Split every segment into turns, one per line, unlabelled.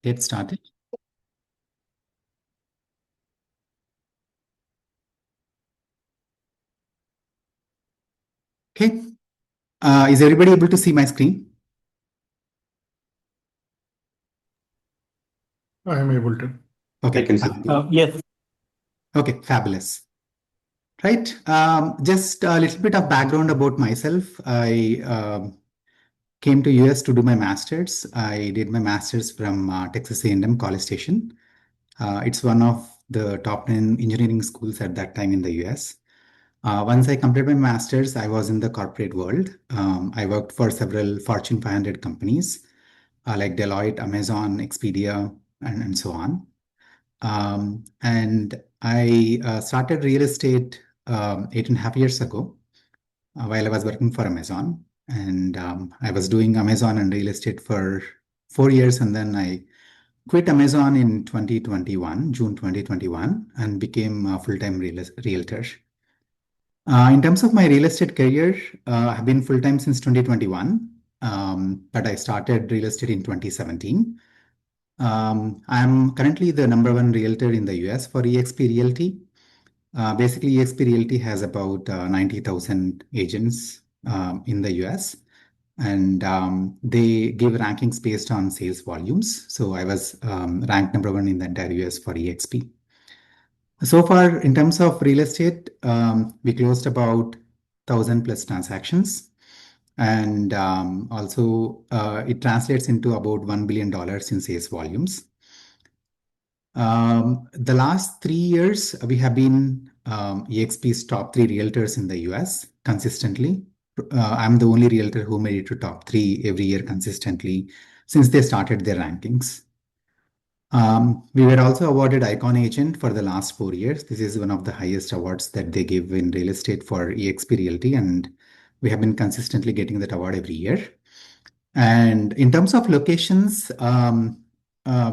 get started. Okay. Is everybody able to see my screen?
I am able to.
Okay.
I can see.
Yes.
Okay, fabulous. Right. Just a little bit of background about myself. I came to US to do my master's. I did my master's from Texas A&M College Station. It's one of the top 10 engineering schools at that time in the US. Once I completed my master's, I was in the corporate world. I worked for several Fortune 500 companies like Deloitte, Amazon, Expedia, and so on. And I started real estate 8.5 years ago while I was working for Amazon. And I was doing Amazon and real estate for 4 years. And then I quit Amazon in 2021, June 2021, and became a full-time realtor. In terms of my real estate career, I've been full-time since 2021, but I started real estate in 2017. I'm currently the #1 realtor in the US for eXp Realty. Basically, eXp Realty has about 90,000 agents in the US, and they give rankings based on sales volumes. So I was ranked #1 in the entire US for eXp. So far, in terms of real estate, we closed about 1,000 plus transactions. And also, it translates into about $1 billion in sales volumes. The last 3 years, we have been eXp's top 3 realtors in the US consistently. I'm the only realtor who made it to top 3 every year consistently since they started their rankings. We were also awarded Icon Agent for the last 4 years. This is one of the highest awards that they give in real estate for eXp Realty, and we have been consistently getting that award every year. And in terms of locations,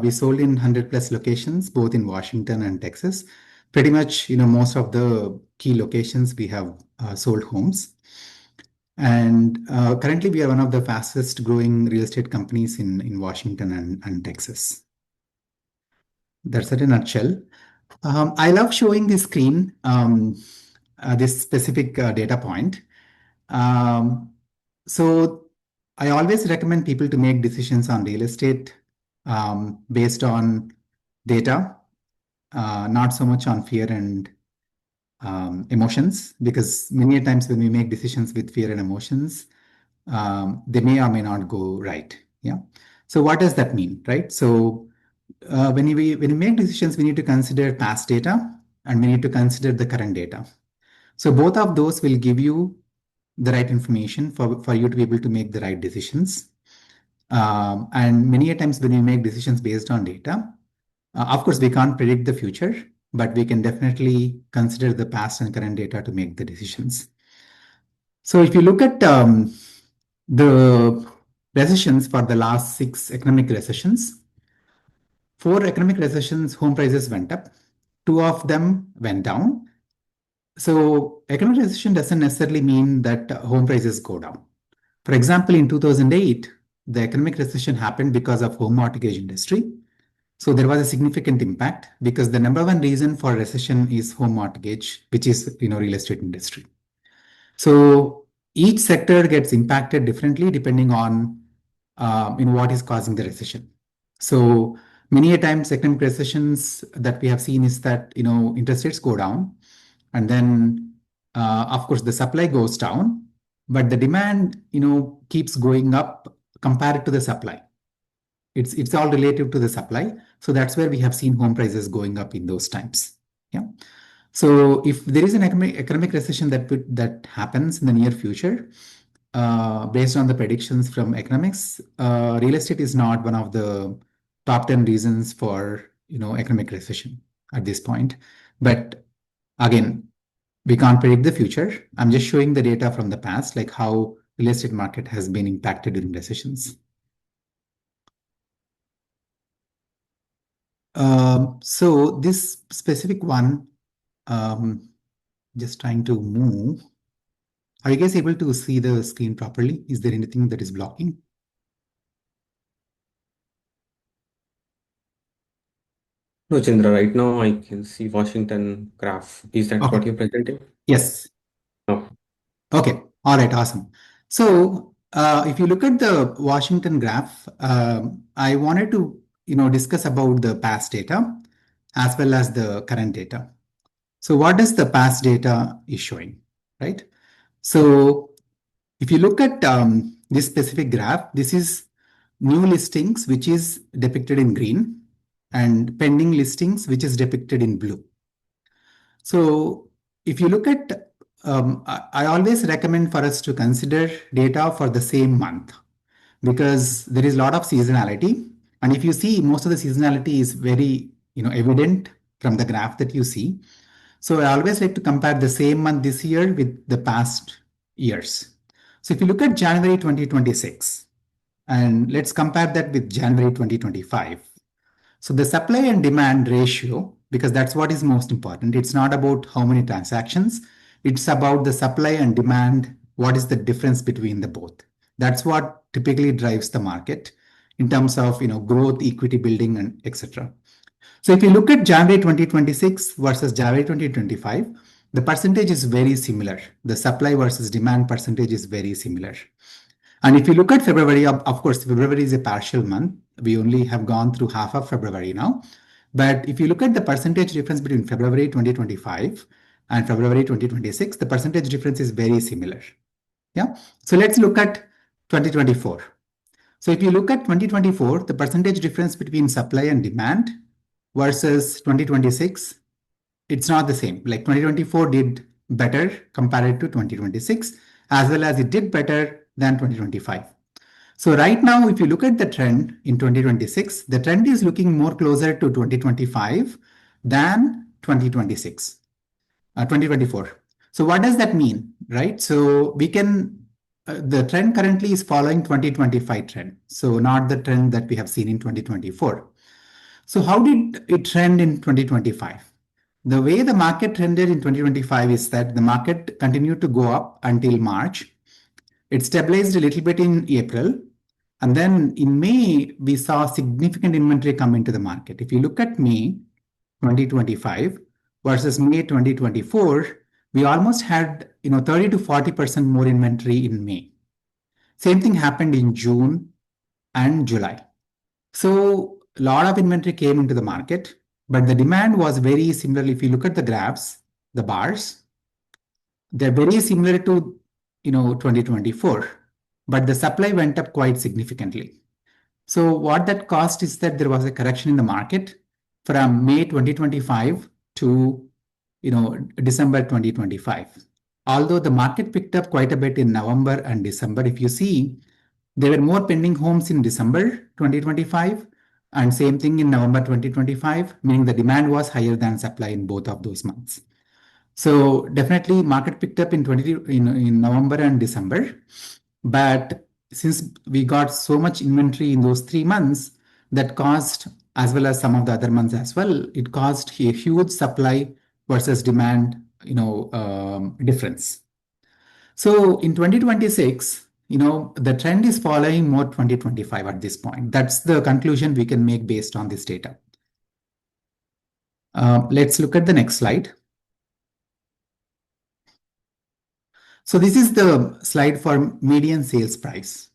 we sold in 100 plus locations, both in Washington and Texas. Pretty much, most of the key locations we have sold homes. And currently, we are one of the fastest growing real estate companies in Washington and Texas. That's it in a nutshell. I love showing this screen, this specific data point. So I always recommend people to make decisions on real estate based on data, not so much on fear and emotions, because many times when we make decisions with fear and emotions, they may or may not go right. Yeah. So what does that mean, right? So when we make decisions, we need to consider past data and we need to consider the current data. So both of those will give you the right information for you to be able to make the right decisions. And many a times when we make decisions based on data, of course, we can't predict the future, but we can definitely consider the past and current data to make the decisions. So if you look at the recessions for the last 6 economic recessions, 4 economic recessions, home prices went up. 2 of them went down. So economic recession doesn't necessarily mean that home prices go down. For example, in 2008, the economic recession happened because of home mortgage industry. So there was a significant impact because the #1 reason for recession is home mortgage, which is real estate industry. So each sector gets impacted differently depending on what is causing the recession. So many a times economic recessions that we have seen is that interest rates go down, and then of course the supply goes down, but the demand keeps going up compared to the supply. It's all relative to the supply. So that's where we have seen home prices going up in those times. Yeah. So if there is an economic recession that happens in the near future, based on the predictions from economics, real estate is not one of the top 10 reasons for economic recession at this point. But again, we can't predict the future. I'm just showing the data from the past, like how real estate market has been impacted during recessions. So this specific one, just trying to move. Are you guys able to see the screen properly? Is there anything that is blocking?
No, Chandra, right now I can see Washington graph. Is that
Okay.
what you're presenting?
Yes.
Oh,
Okay. All right. Awesome. So if you look at the Washington graph, I wanted to discuss about the past data as well as the current data. So what does the past data is showing, right? So if you look at this specific graph, this is new listings, which is depicted in green, and pending listings, which is depicted in blue. So if you look at, I always recommend for us to consider data for the same month because there is a lot of seasonality. And if you see, most of the seasonality is very, evident from the graph that you see. So I always like to compare the same month this year with the past years. So if you look at January 2026, and let's compare that with January 2025. So the supply and demand ratio, because that's what is most important, it's not about how many transactions, it's about the supply and demand. What is the difference between the both? That's what typically drives the market in terms of growth, equity building, and etc. So if you look at January 2026 versus January 2025, the percentage is very similar. The supply versus demand percentage is very similar. And if you look at February, of course, February is a partial month. We only have gone through half of February now. But if you look at the percentage difference between February 2025 and February 2026, the percentage difference is very similar. Yeah. So let's look at 2024. So if you look at 2024, the percentage difference between supply and demand versus 2026, it's not the same. Like 2024 did better compared to 2026, as well as it did better than 2025. So right now, if you look at the trend in 2026, the trend is looking more closer to 2025 than 2024. So what does that mean, right? So we can, the trend currently is following 2025 trend. So not the trend that we have seen in 2024. So how did it trend in 2025? The way the market trended in 2025 is that the market continued to go up until March. It stabilized a little bit in April. And then in May, we saw significant inventory come into the market. If you look at May 2025 versus May 2024, we almost had 30 to 40% more inventory in May. Same thing happened in June and July. So a lot of inventory came into the market, but the demand was very similar. If you look at the graphs, the bars, they're very similar to 2024, but the supply went up quite significantly. So what that caused is that there was a correction in the market from May 2025 to December 2025. Although the market picked up quite a bit in November and December, if you see, there were more pending homes in December 2025 and same thing in November 2025, meaning the demand was higher than supply in both of those months. So definitely market picked up in November and December. But since we got so much inventory in those 3 months, that caused, as well as some of the other months as well, it caused a huge supply versus demand, difference. So in 2026, the trend is following more 2025 at this point. That's the conclusion we can make based on this data. Let's look at the next slide. So this is the slide for median sales price.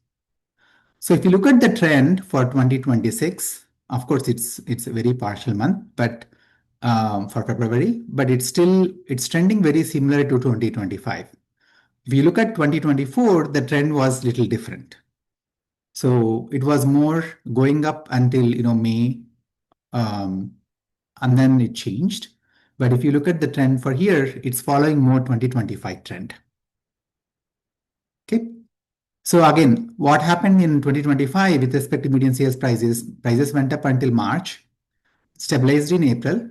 So if you look at the trend for 2026, of course, it's a very partial month, but for February, but it's trending very similar to 2025. If you look at 2024, the trend was little different. So it was more going up until May, and then it changed. But if you look at the trend for here, it's following more 2025 trend. Okay. So again, what happened in 2025 with respect to median sales prices? Prices went up until March, stabilized in April,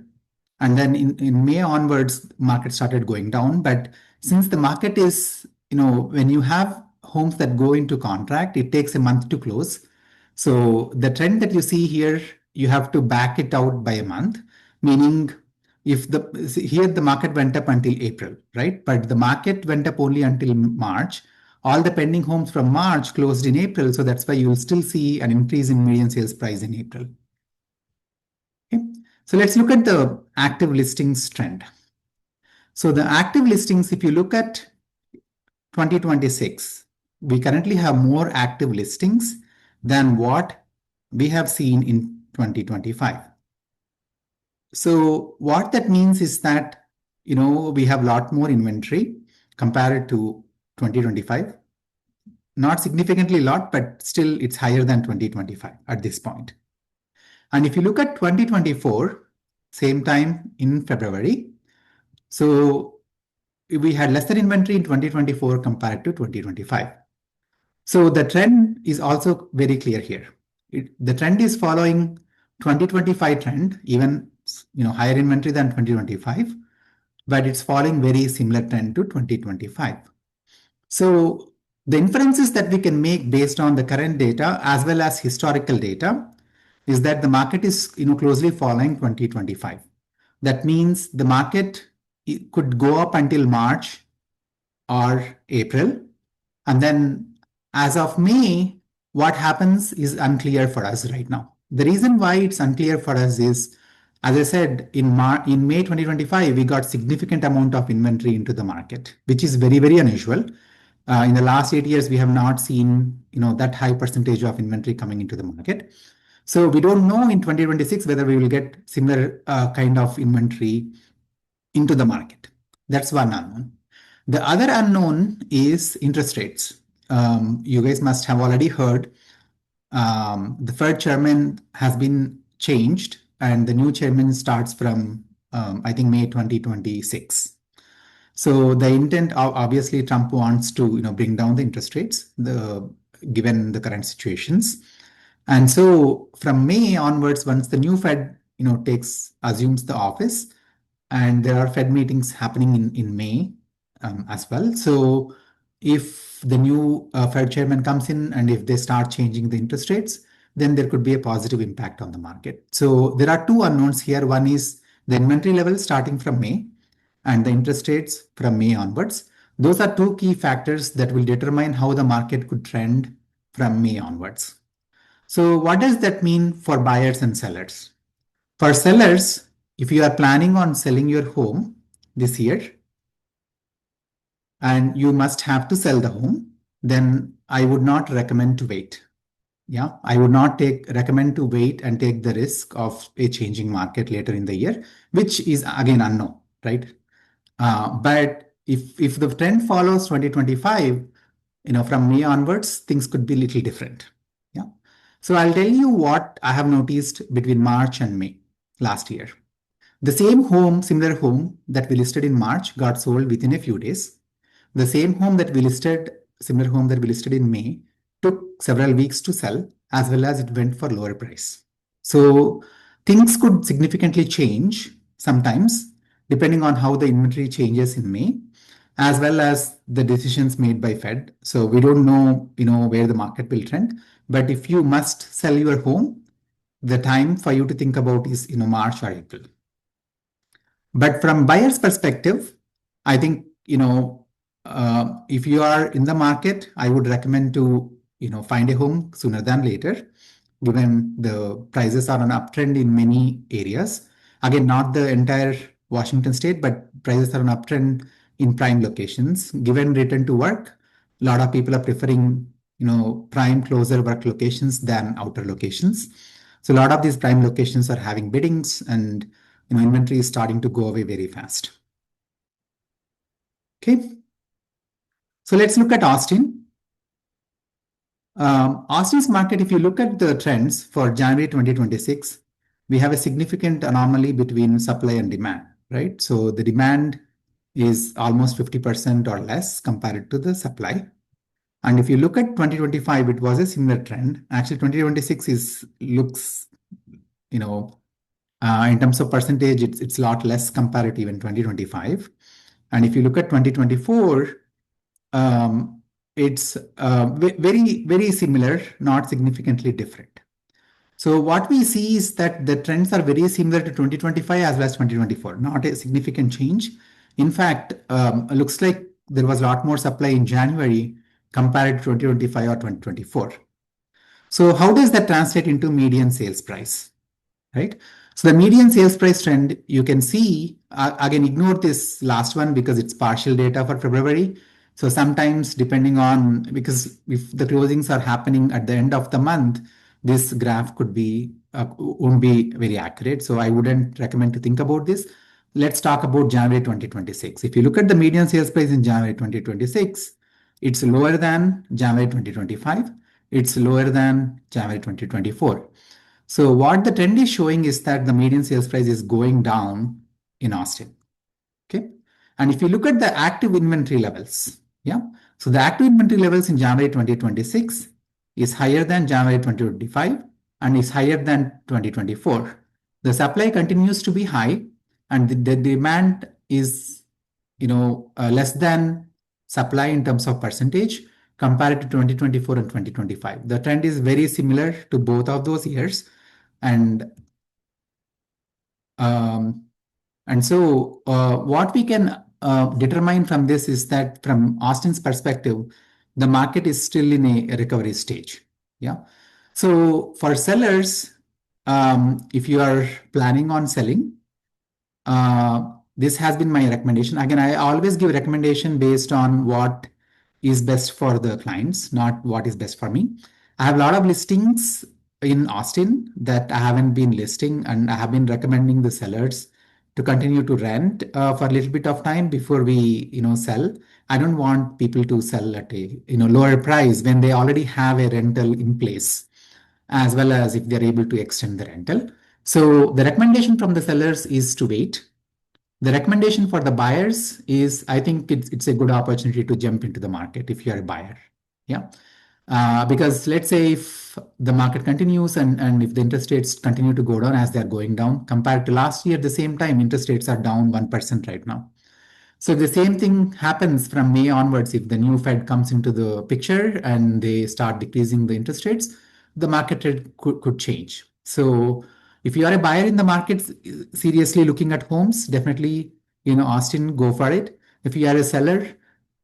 and then in May onwards, market started going down. But since the market is, when you have homes that go into contract, it takes a month to close. So the trend that you see here, you have to back it out by a month, meaning if here the market went up until April, right? But the market went up only until March. All the pending homes from March closed in April. So that's why you will still see an increase in median sales price in April. Okay. So let's look at the active listings trend. So the active listings, if you look at 2026, we currently have more active listings than what we have seen in 2025. So what that means is that, we have a lot more inventory compared to 2025. Not significantly lot, but still it's higher than 2025 at this point. And if you look at 2024, same time in February, so we had lesser inventory in 2024 compared to 2025. So the trend is also very clear here. The trend is following 2025 trend, even higher inventory than 2025, but it's following very similar trend to 2025. So the inferences that we can make based on the current data as well as historical data is that the market is closely following 2025. That means the market could go up until March or April, and then as of May, what happens is unclear for us right now. The reason why it's unclear for us is, as I said, in May 2025, we got significant amount of inventory into the market, which is very, very unusual. In the last 8 years, we have not seen that high percentage of inventory coming into the market. So we don't know in 2026 whether we will get similar kind of inventory into the market. That's one unknown. The other unknown is interest rates. You guys must have already heard the Fed chairman has been changed, and the new chairman starts from, I think, May 2026. So the intent, obviously, Trump wants to bring down the interest rates, given the current situations. And so from May onwards, once the new Fed assumes the office, and there are Fed meetings happening in May as well. So if the new Fed chairman comes in and if they start changing the interest rates, then there could be a positive impact on the market. So there are two unknowns here. One is the inventory level starting from May and the interest rates from May onwards. Those are two key factors that will determine how the market could trend from May onwards. So what does that mean for buyers and sellers? For sellers, if you are planning on selling your home this year and you must have to sell the home, then I would not recommend to wait. Yeah, I would not recommend to wait and take the risk of a changing market later in the year, which is again unknown, right? But if the trend follows 2025, from May onwards, things could be a little different. Yeah. So I'll tell you what I have noticed between March and May last year. The same home, similar home that we listed in March got sold within a few days. The same home that we listed, similar home that we listed in May, took several weeks to sell, as well as it went for lower price. So things could significantly change sometimes, depending on how the inventory changes in May, as well as the decisions made by Fed. So we don't know, where the market will trend. But if you must sell your home, the time for you to think about is, March or April. But from buyer's perspective, I think, if you are in the market, I would recommend to, find a home sooner than later, given the prices are on uptrend in many areas. Again, not the entire Washington state, but prices are on uptrend in prime locations. Given return to work, a lot of people are preferring, prime closer work locations than outer locations. So a lot of these prime locations are having biddings and inventory is starting to go away very fast. Okay. So let's look at Austin. Austin's market, if you look at the trends for January 2026, we have a significant anomaly between supply and demand, right? So the demand is almost 50% or less compared to the supply. And if you look at 2025, it was a similar trend. Actually, 2026 looks, in terms of percentage, it's a lot less compared to even 2025. And if you look at 2024, it's very, very similar, not significantly different. So what we see is that the trends are very similar to 2025 as well as 2024, not a significant change. In fact, it looks like there was a lot more supply in January compared to 2025 or 2024. So how does that translate into median sales price? right? So the median sales price trend, you can see, again, ignore this last one because it's partial data for February. So sometimes depending on, because if the closings are happening at the end of the month, this graph won't be very accurate. So I wouldn't recommend to think about this. Let's talk about January 2026. If you look at the median sales price in January 2026, it's lower than January 2025. It's lower than January 2024. So what the trend is showing is that the median sales price is going down in Austin. Okay. And if you look at the active inventory levels, yeah. So the active inventory levels in January 2026 is higher than January 2025 and is higher than 2024. The supply continues to be high and the demand is, less than supply in terms of percentage compared to 2024 and 2025. The trend is very similar to both of those years. And um, what we can determine from this is that from Austin's perspective, the market is still in a recovery stage. Yeah. So for sellers, if you are planning on selling, this has been my recommendation. Again, I always give recommendation based on what is best for the clients, not what is best for me. I have a lot of listings in Austin that I haven't been listing, and I have been recommending the sellers to continue to rent for a little bit of time before we, sell. I don't want people to sell at a, lower price when they already have a rental in place, as well as if they're able to extend the rental. So the recommendation from the sellers is to wait. The recommendation for the buyers is, I think it's a good opportunity to jump into the market if you're a buyer. Yeah. Because let's say if the market continues and if the interest rates continue to go down as they're going down compared to last year, at the same time, interest rates are down 1% right now. So the same thing happens from May onwards. If the new Fed comes into the picture and they start decreasing the interest rates, the market rate could change. So if you are a buyer in the market, seriously looking at homes, definitely, Austin, go for it. If you are a seller,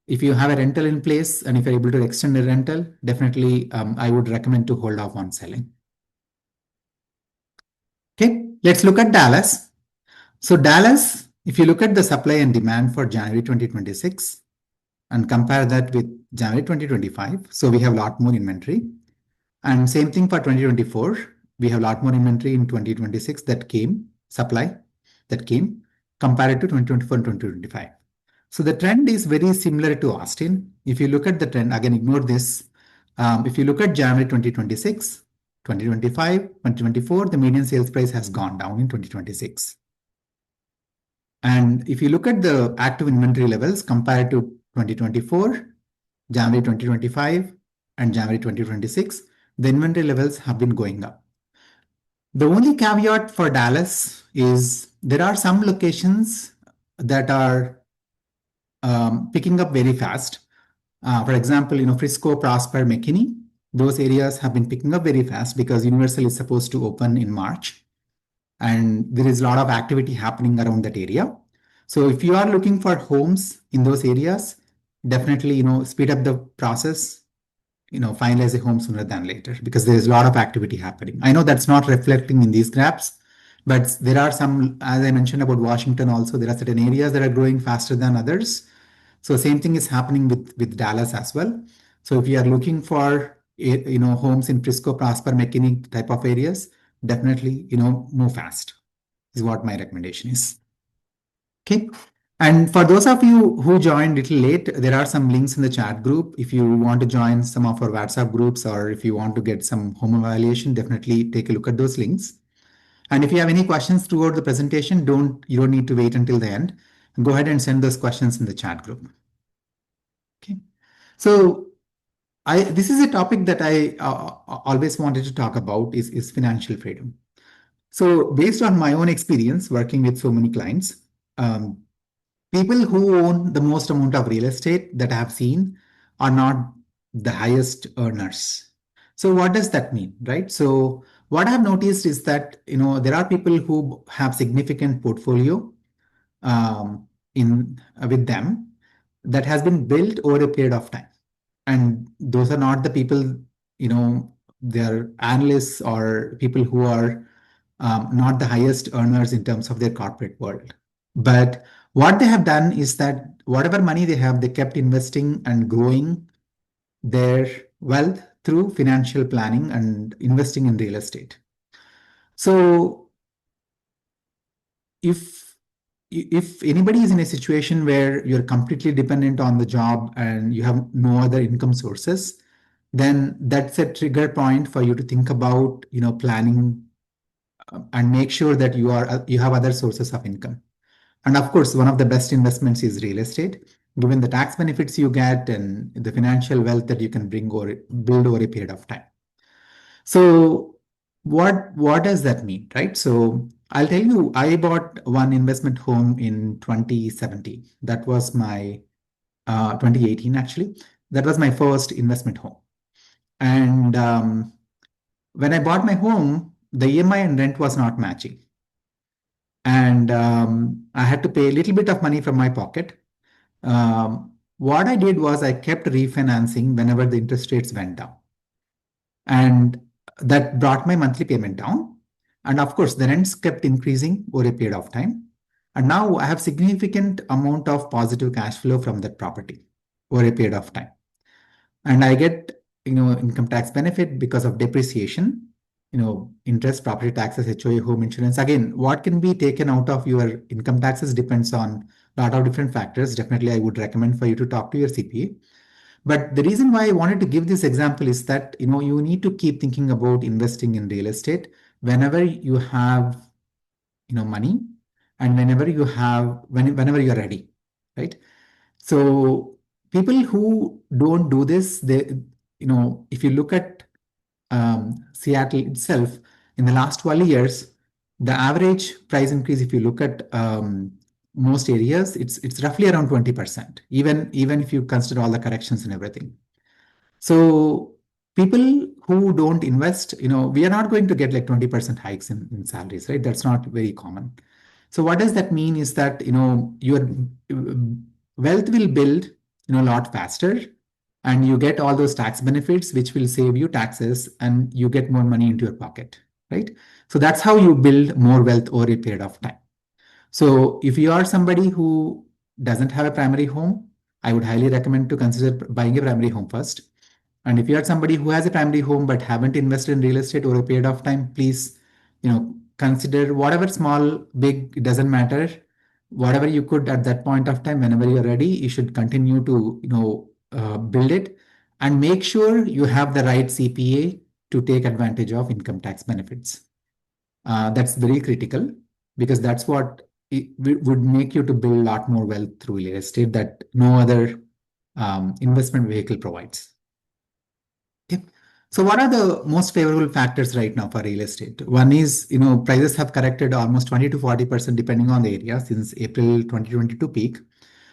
if you have a rental in place and if you're able to extend a rental, definitely I would recommend to hold off on selling. Okay, let's look at Dallas. So Dallas, if you look at the supply and demand for January 2026 and compare that with January 2025, so we have a lot more inventory. And same thing for 2024, we have a lot more inventory in 2026 that came, supply that came compared to 2024 and 2025. So the trend is very similar to Austin. If you look at the trend, again, ignore this. If you look at January 2026, 2025, 2024, the median sales price has gone down in 2026. And if you look at the active inventory levels compared to 2024, January 2025, and January 2026, the inventory levels have been going up. The only caveat for Dallas is there are some locations that are picking up very fast. For example, Frisco, Prosper, McKinney, those areas have been picking up very fast because Universal is supposed to open in March. And there is a lot of activity happening around that area. So if you are looking for homes in those areas, definitely, speed up the process, finalize a home sooner than later because there is a lot of activity happening. I know that's not reflecting in these graphs, but there are some, as I mentioned about Washington also, there are certain areas that are growing faster than others. So same thing is happening with Dallas as well. So if you are looking for, homes in Frisco, Prosper, McKinney type of areas, definitely, move fast is what my recommendation is. Okay. And for those of you who joined a little late, there are some links in the chat group. If you want to join some of our WhatsApp groups or if you want to get some home evaluation, definitely take a look at those links. And if you have any questions throughout the presentation, you don't need to wait until the end. Go ahead and send those questions in the chat group. Okay. So this is a topic that I always wanted to talk about is financial freedom. So based on my own experience working with so many clients, people who own the most amount of real estate that I have seen are not the highest earners. So what does that mean, right? So what I've noticed is that there are people who have significant portfolio in with them that has been built over a period of time, and those are not the people, they're analysts or people who are not the highest earners in terms of their corporate world. But what they have done is that whatever money they have, they kept investing and growing their wealth through financial planning and investing in real estate. So if anybody is in a situation where you're completely dependent on the job and you have no other income sources, then that's a trigger point for you to think about, planning and make sure that you have other sources of income. And of course, one of the best investments is real estate, given the tax benefits you get and the financial wealth that you can bring or build over a period of time. So what does that mean, right? So I'll tell you, I bought one investment home in 2017. That was my 2018 actually. That was my first investment home. And when I bought my home, the EMI and rent was not matching. And I had to pay a little bit of money from my pocket. What I did was I kept refinancing whenever the interest rates went down. And that brought my monthly payment down. And of course, the rents kept increasing over a period of time. And now I have significant amount of positive cash flow from that property over a period of time. And I get, income tax benefit because of depreciation, interest, property taxes, HOA, home insurance. Again, what can be taken out of your income taxes depends on a lot of different factors. Definitely, I would recommend for you to talk to your CPA. But the reason why I wanted to give this example is that, you need to keep thinking about investing in real estate whenever you have, money and whenever you're ready, right? So people who don't do this, if you look at Seattle itself, in the last 12 years, the average price increase, if you look at most areas, it's roughly around 20%, even if you consider all the corrections and everything. So people who don't invest, we are not going to get like 20% hikes in salaries, right? That's not very common. So what does that mean is that, your wealth will build, a lot faster, and you get all those tax benefits, which will save you taxes and you get more money into your pocket, right? So that's how you build more wealth over a period of time. So if you are somebody who doesn't have a primary home, I would highly recommend to consider buying a primary home first. And if you are somebody who has a primary home but haven't invested in real estate over a period of time, please, consider whatever small, big, it doesn't matter. Whatever you could at that point of time, whenever you're ready, you should continue to, build it and make sure you have the right CPA to take advantage of income tax benefits. That's very critical because that's what would make you to build a lot more wealth through real estate that no other investment vehicle provides. Okay. So what are the most favorable factors right now for real estate? One is, prices have corrected almost 20 to 40% depending on the area since April 2022 peak.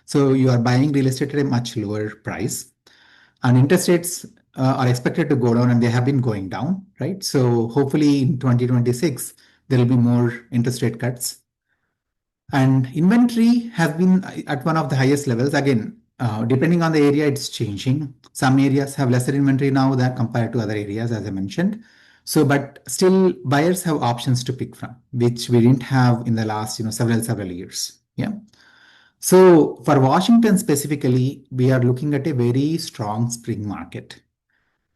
So you are buying real estate at a much lower price. And interest rates are expected to go down and they have been going down, right? So hopefully in 2026, there will be more interest rate cuts. And inventory has been at one of the highest levels. Again, depending on the area, it's changing. Some areas have lesser inventory now than compared to other areas, as I mentioned. So, but still, buyers have options to pick from, which we didn't have in the last, several years. Yeah. So for Washington specifically, we are looking at a very strong spring market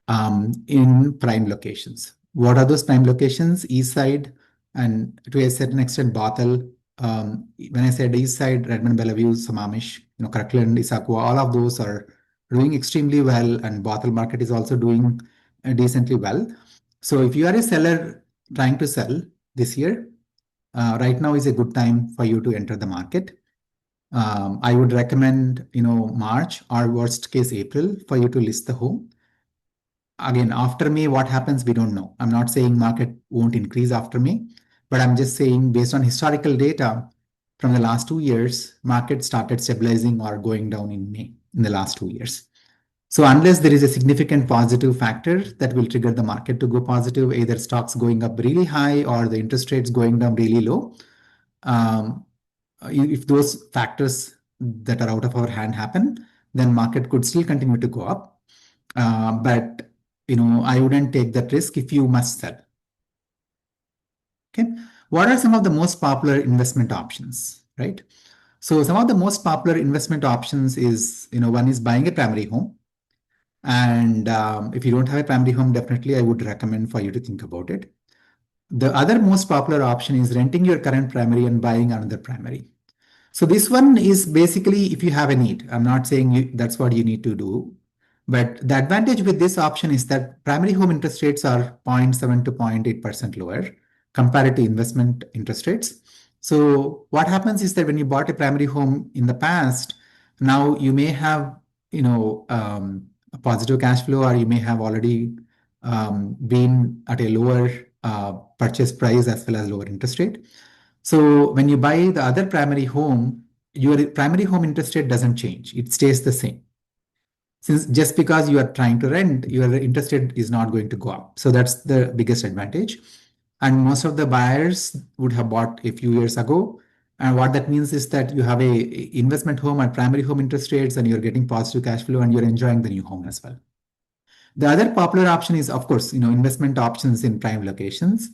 in prime locations. What are those prime locations? East Side and to a certain extent Bothell. When I said East Side, Redmond, Bellevue, Sammamish, Kirkland, Issaquah, all of those are doing extremely well, and Bothell market is also doing decently well. So if you are a seller trying to sell this year, right now is a good time for you to enter the market. I would recommend, March or worst case April for you to list the home. Again, after May, what happens, we don't know. I'm not saying market won't increase after May, but I'm just saying based on historical data from the last 2 years, market started stabilizing or going down in May in the last 2 years. So unless there is a significant positive factor that will trigger the market to go positive, either stocks going up really high or the interest rates going down really low, if those factors that are out of our hand happen, then market could still continue to go up. But I wouldn't take that risk if you must sell. Okay. What are some of the most popular investment options, right? So some of the most popular investment options is, one is buying a primary home. And if you don't have a primary home, definitely I would recommend for you to think about it. The other most popular option is renting your current primary and buying another primary. So this one is basically if you have a need. I'm not saying that's what you need to do. But the advantage with this option is that primary home interest rates are 0.7 to 0.8% lower compared to investment interest rates. So what happens is that when you bought a primary home in the past, now you may have, a positive cash flow, or you may have already been at a lower purchase price as well as lower interest rate. So when you buy the other primary home, your primary home interest rate doesn't change. It stays the same. Since just because you are trying to rent, your interest rate is not going to go up. So that's the biggest advantage. And most of the buyers would have bought a few years ago. And what that means is that you have a investment home at primary home interest rates and you're getting positive cash flow and you're enjoying the new home as well. The other popular option is, of course, investment options in prime locations.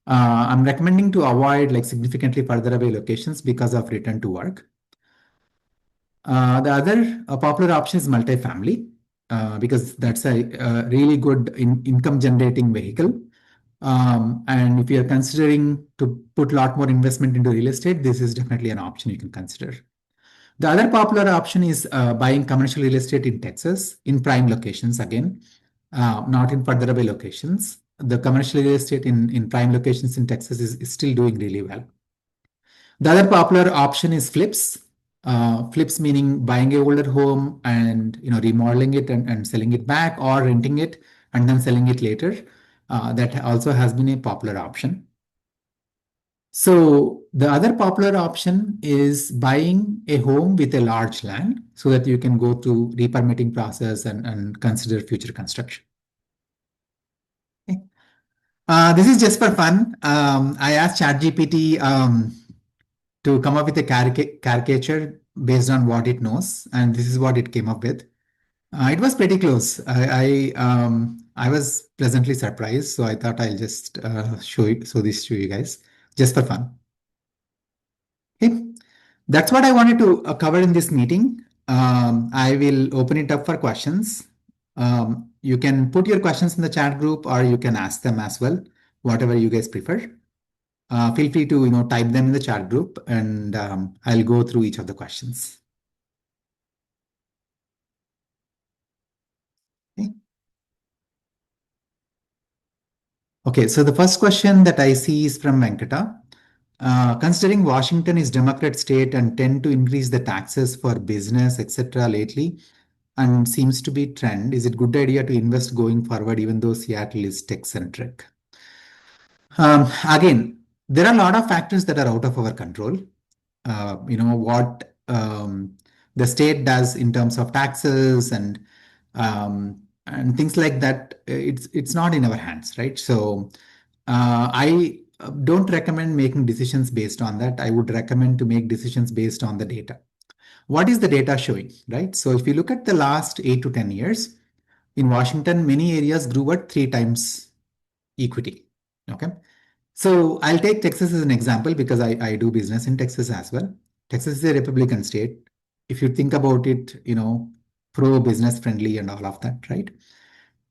I'm recommending to avoid like significantly further away locations because of return to work. The other popular option is multifamily because that's a really good income generating vehicle. And if you're considering to put a lot more investment into real estate, this is definitely an option you can consider. The other popular option is buying commercial real estate in Texas in prime locations again, not in further away locations. The commercial real estate in prime locations in Texas is still doing really well. The other popular option is flips. Flips meaning buying a older home and remodeling it and selling it back, or renting it and then selling it later. That also has been a popular option. So the other popular option is buying a home with a large land so that you can go through re-permitting process and consider future construction. Okay. This is just for fun. I asked ChatGPT to come up with a caricature based on what it knows, and this is what it came up with. It was pretty close. I was pleasantly surprised, so I thought I'll just show this to you guys just for fun. Okay, that's what I wanted to cover in this meeting. I will open it up for questions. You can put your questions in the chat group, or you can ask them as well, whatever you guys prefer. Feel free to type them in the chat group, and I'll go through each of the questions. Okay. Okay, so the first question that I see is from Venkata. Considering Washington is Democrat state and tend to increase the taxes for business, etc. lately, and seems to be trend, is it good idea to invest going forward, even though Seattle is tech centric? Again, there are a lot of factors that are out of our control. What the state does in terms of taxes and things like that, it's not in our hands, right? So I don't recommend making decisions based on that. I would recommend to make decisions based on the data. What is the data showing, right? So if you look at the last 8 to 10 years, in Washington, many areas grew at 3 times equity. Okay. So I'll take Texas as an example because I do business in Texas as well. Texas is a Republican state. If you think about it, pro business friendly and all of that, right?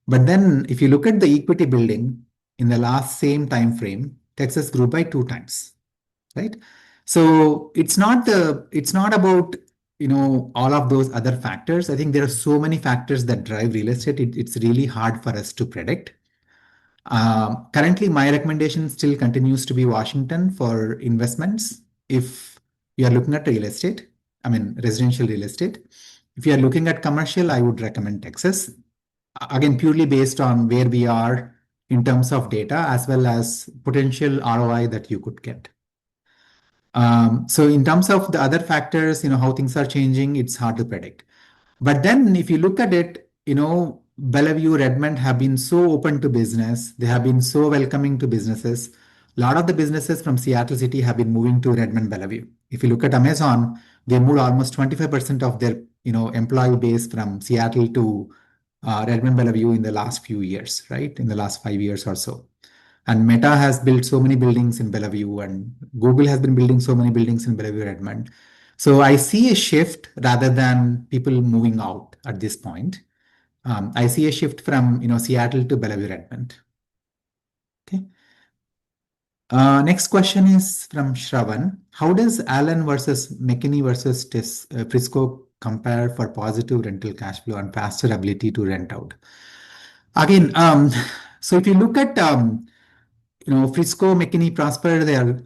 But then if you look at the equity building in the last same time frame, Texas grew by 2 times, right? So it's not about all of those other factors. I think there are so many factors that drive real estate. It's really hard for us to predict. Currently, my recommendation still continues to be Washington for investments. If you are looking at real estate, I mean residential real estate. If you are looking at commercial, I would recommend Texas. Again, purely based on where we are in terms of data as well as potential ROI that you could get. So in terms of the other factors, how things are changing, it's hard to predict. But then if you look at it, Bellevue, Redmond have been so open to business. They have been so welcoming to businesses. A lot of the businesses from Seattle City have been moving to Redmond, Bellevue. If you look at Amazon, they moved almost 25% of their employee base from Seattle to Redmond, Bellevue in the last few years, right? In the last 5 years or so. And Meta has built so many buildings in Bellevue, and Google has been building so many buildings in Bellevue, Redmond. So I see a shift rather than people moving out at this point. I see a shift from Seattle to Bellevue, Redmond. Okay. Next question is from Shravan. How does Allen versus McKinney versus Frisco compare for positive rental cash flow and faster ability to rent out? Again, so if you look at Frisco, McKinney, Prosper, they are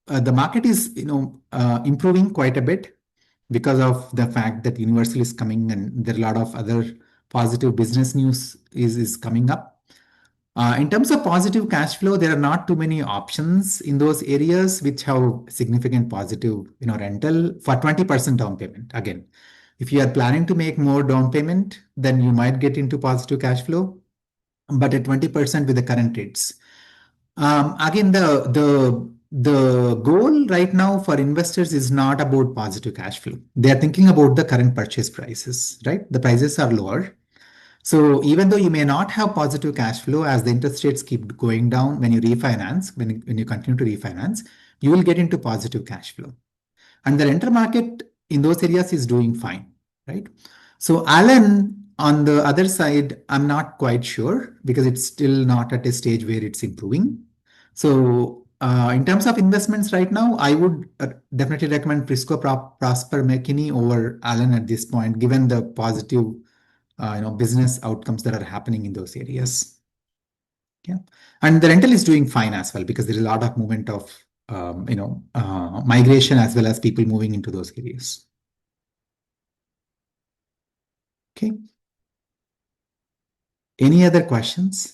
the market is improving quite a bit because of the fact that Universal is coming and there are a lot of other positive business news is coming up. In terms of positive cash flow, there are not too many options in those areas which have significant positive, rental for 20% down payment. Again, if you are planning to make more down payment, then you might get into positive cash flow, but at 20% with the current rates. Again, the goal right now for investors is not about positive cash flow. They are thinking about the current purchase prices, right? The prices are lower. So even though you may not have positive cash flow as the interest rates keep going down when you refinance, when you continue to refinance, you will get into positive cash flow. And the rental market in those areas is doing fine, right? So Allen, on the other side, I'm not quite sure because it's still not at a stage where it's improving. So in terms of investments right now, I would definitely recommend Frisco, Prosper, McKinney over Allen at this point, given the positive business outcomes that are happening in those areas. Yeah. And the rental is doing fine as well because there is a lot of movement of migration as well as people moving into those areas. Okay. Any other questions?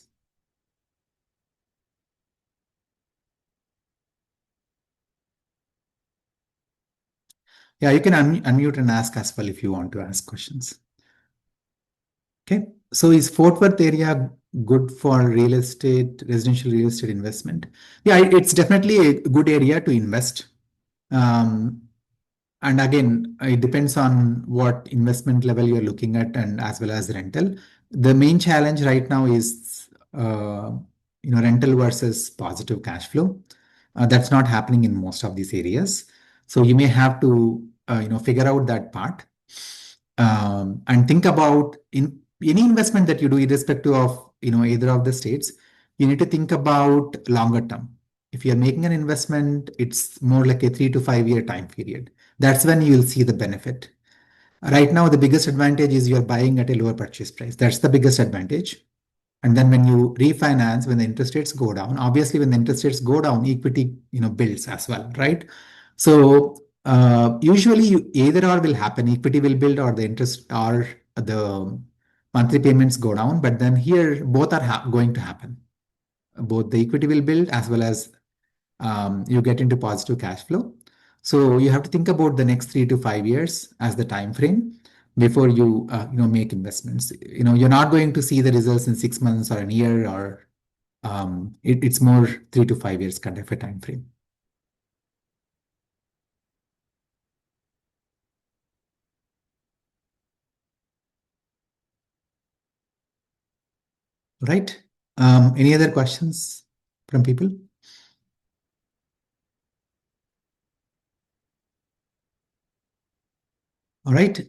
Yeah, you can unmute and ask as well if you want to ask questions. Okay. So is Fort Worth area good for real estate, residential real estate investment? Yeah, it's definitely a good area to invest. And again, it depends on what investment level you're looking at and as well as rental. The main challenge right now is, rental versus positive cash flow. That's not happening in most of these areas. So you may have to, figure out that part and think about in any investment that you do, irrespective of, either of the states, you need to think about longer term. If you're making an investment, it's more like a 3 to 5 year time period. That's when you will see the benefit. Right now, the biggest advantage is you're buying at a lower purchase price. That's the biggest advantage. And then when you refinance, when the interest rates go down, obviously when the interest rates go down, equity, builds as well, right? So usually either or will happen. Equity will build or the interest or the monthly payments go down. But then here, both are going to happen. Both the equity will build as well as you get into positive cash flow. So you have to think about the next 3 to 5 years as the time frame before you make investments. You're not going to see the results in 6 months or a year, or it's more 3 to 5 years kind of a time frame. Right? Any other questions from people? All right.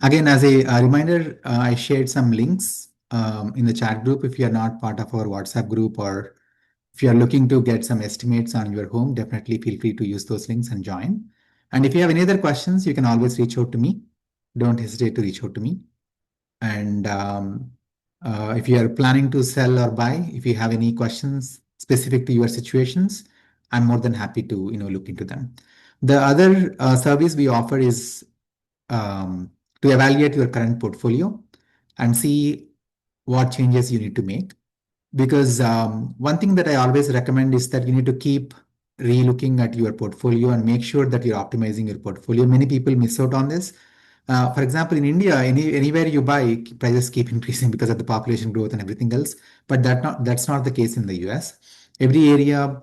Again, as a reminder, I shared some links in the chat group. If you are not part of our WhatsApp group, or if you are looking to get some estimates on your home, definitely feel free to use those links and join. And if you have any other questions, you can always reach out to me. Don't hesitate to reach out to me. And if you are planning to sell or buy, if you have any questions specific to your situations, I'm more than happy to look into them. The other service we offer is to evaluate your current portfolio and see what changes you need to make. Because one thing that I always recommend is that you need to keep re-looking at your portfolio and make sure that you're optimizing your portfolio. Many people miss out on this. For example, in India, anywhere you buy, prices keep increasing because of the population growth and everything else. But that's not the case in the US. Every area,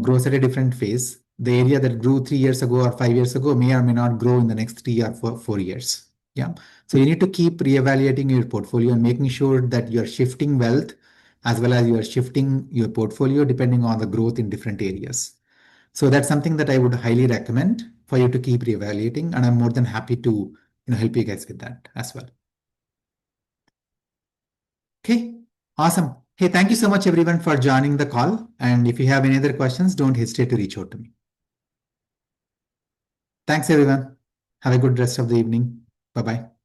grows at a different phase. The area that grew 3 years ago or 5 years ago may or may not grow in the next 3 or 4 years. Yeah. So you need to keep reevaluating your portfolio and making sure that you're shifting wealth as well as you are shifting your portfolio depending on the growth in different areas. So that's something that I would highly recommend for you to keep reevaluating, and I'm more than happy to help you guys with that as well. Okay, awesome. Hey, thank you so much everyone for joining the call. And if you have any other questions, don't hesitate to reach out to me. Thanks everyone. Have a good rest of the evening. Bye bye.